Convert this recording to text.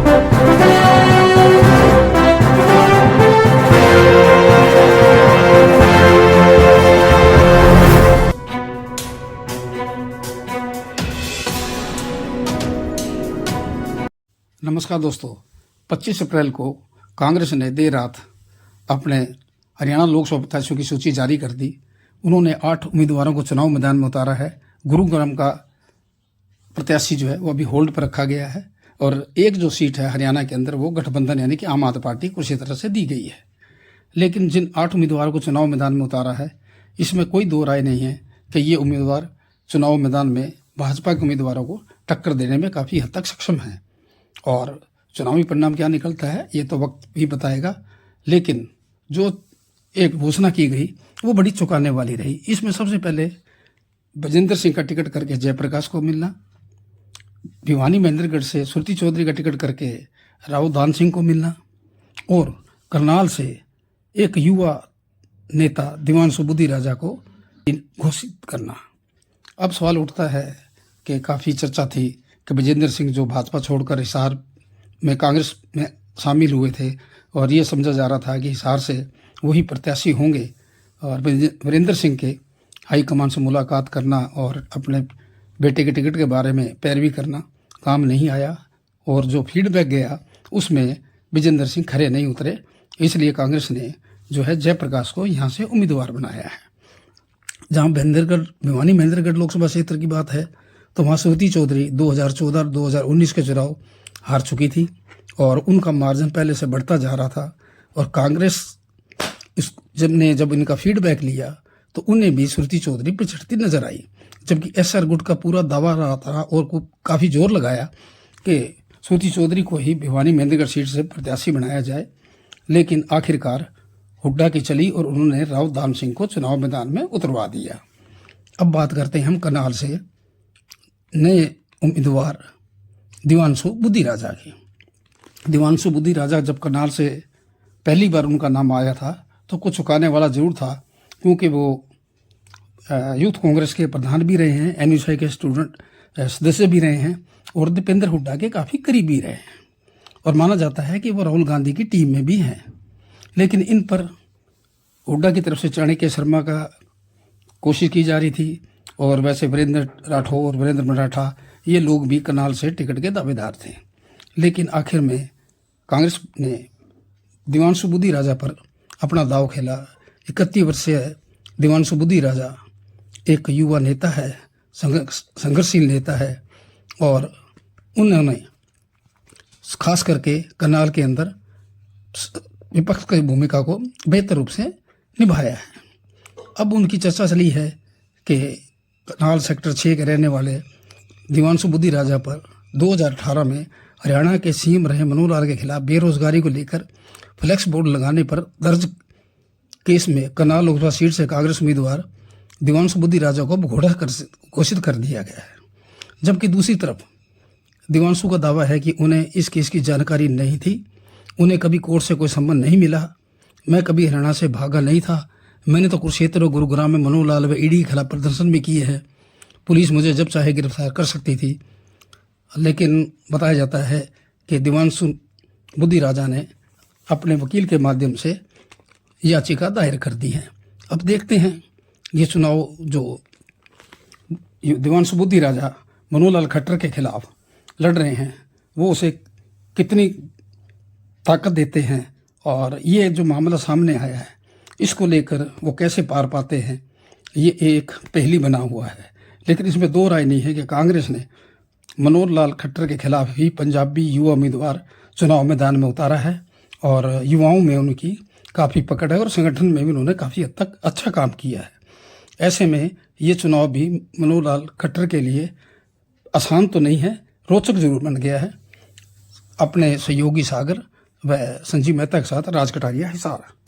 नमस्कार दोस्तों, 25 अप्रैल को कांग्रेस ने देर रात अपने हरियाणा लोकसभा प्रत्याशियों की सूची जारी कर दी। उन्होंने 8 उम्मीदवारों को चुनाव मैदान में उतारा है। गुरुग्राम का प्रत्याशी जो है वो अभी होल्ड पर रखा गया है और एक जो सीट है हरियाणा के अंदर वो गठबंधन यानी कि आम आदमी पार्टी को उसी तरह से दी गई है। लेकिन जिन 8 उम्मीदवारों को चुनाव मैदान में उतारा है इसमें कोई दो राय नहीं है कि ये उम्मीदवार चुनाव मैदान में भाजपा के उम्मीदवारों को टक्कर देने में काफ़ी हद तक सक्षम हैं। और चुनावी परिणाम क्या निकलता है ये तो वक्त ही बताएगा। लेकिन जो एक घोषणा की गई वो बड़ी चौंकाने वाली रही। इसमें सबसे पहले बजेंद्र सिंह का टिकट करके जयप्रकाश को मिलना, भिवानी महेंद्रगढ़ से श्रुति चौधरी का टिकट करके राव दान सिंह को मिलना और करनाल से एक युवा नेता दिवानसु बुद्धि राजा को घोषित करना। अब सवाल उठता है कि काफ़ी चर्चा थी कि बजेंद्र सिंह जो भाजपा छोड़कर हिसार में कांग्रेस में शामिल हुए थे और ये समझा जा रहा था कि हिसार से वही प्रत्याशी होंगे और वीरेंद्र सिंह के हाईकमान से मुलाकात करना और अपने बेटे के टिकट के बारे में पैरवी करना काम नहीं आया और जो फीडबैक गया उसमें विजेंद्र सिंह खरे नहीं उतरे। इसलिए कांग्रेस ने जो है जयप्रकाश को यहाँ से उम्मीदवार बनाया है। जहाँ भिवानी महेंद्रगढ़ लोकसभा क्षेत्र की बात है तो वहाँ श्रुति चौधरी 2014-2019 के चुनाव हार चुकी थी और उनका मार्जिन पहले से बढ़ता जा रहा था और कांग्रेस जब इनका फीडबैक लिया तो उन्हें भी श्रुति चौधरी पिछड़ती नजर आई। जबकि एसआर गुट का पूरा दावा रहा था और काफ़ी जोर लगाया कि श्रुति चौधरी को ही भिवानी महेंद्रगढ़ सीट से प्रत्याशी बनाया जाए। लेकिन आखिरकार हुड्डा की चली और उन्होंने राव दान सिंह को चुनाव मैदान में उतरवा दिया। अब बात करते हैं हम करनाल से नए उम्मीदवार दिवानसु बुद्धि राजा की। दिवानसु बुद्धि राजा जब करनाल से पहली बार उनका नाम आया था तो कुछ चौंकाने वाला जरूर था, क्योंकि वो यूथ कांग्रेस के प्रधान भी रहे हैं, एनयूसीआई के स्टूडेंट सदस्य भी रहे हैं और दीपेंद्र हुड्डा के काफ़ी करीबी रहे हैं और माना जाता है कि वो राहुल गांधी की टीम में भी हैं। लेकिन इन पर हुड्डा की तरफ से चाणक्य शर्मा का कोशिश की जा रही थी और वैसे वीरेंद्र राठौर, वीरेंद्र मराठा ये लोग भी करनाल से टिकट के दावेदार थे। लेकिन आखिर में कांग्रेस ने दिवानसु बुद्धि राजा पर अपना दाव खेला। 31 वर्षीय दिवानसु बुद्धि राजा एक युवा नेता है, संघर्षशील नेता है और उन्होंने खास करके करनाल के अंदर विपक्ष की भूमिका को बेहतर रूप से निभाया है। अब उनकी चर्चा चली है कि करनाल सेक्टर 6 के रहने वाले दिवानसु बुद्धि राजा पर 2018 में हरियाणा के सीएम रहे मनोहर लाल के खिलाफ बेरोजगारी को लेकर फ्लैक्स बोर्ड लगाने पर दर्ज केस में करनाल लोकसभा सीट से कांग्रेस उम्मीदवार दिवानसु बुद्धि राजा को घोषित कर दिया गया है। जबकि दूसरी तरफ दिवानसु का दावा है कि उन्हें इस केस की जानकारी नहीं थी, उन्हें कभी कोर्ट से कोई संबंध नहीं मिला, मैं कभी हरियाणा से भागा नहीं था, मैंने तो कुरुक्षेत्र और गुरुग्राम में मनोहर लाल व ईडी के खिलाफ प्रदर्शन भी किए हैं, पुलिस मुझे जब चाहे गिरफ्तार कर सकती थी। लेकिन बताया जाता है कि दिवानसु बुद्धि राजा ने अपने वकील के माध्यम से याचिका दायर कर दी है। अब देखते हैं ये चुनाव जो दिवानसु बुद्धि राजा मनोहर लाल खट्टर के खिलाफ लड़ रहे हैं वो उसे कितनी ताकत देते हैं और ये जो मामला सामने आया है इसको लेकर वो कैसे पार पाते हैं, ये एक पहेली बना हुआ है। लेकिन इसमें दो राय नहीं है कि कांग्रेस ने मनोहर लाल खट्टर के खिलाफ ही पंजाबी युवा उम्मीदवार चुनाव मैदान में उतारा है और युवाओं में उनकी काफ़ी पकड़ है और संगठन में भी उन्होंने काफ़ी हद तक अच्छा काम किया है। ऐसे में ये चुनाव भी मनोहर लाल खट्टर के लिए आसान तो नहीं है, रोचक जरूर बन गया है। अपने सहयोगी सागर व संजीव मेहता के साथ राज कटारिया हिसार।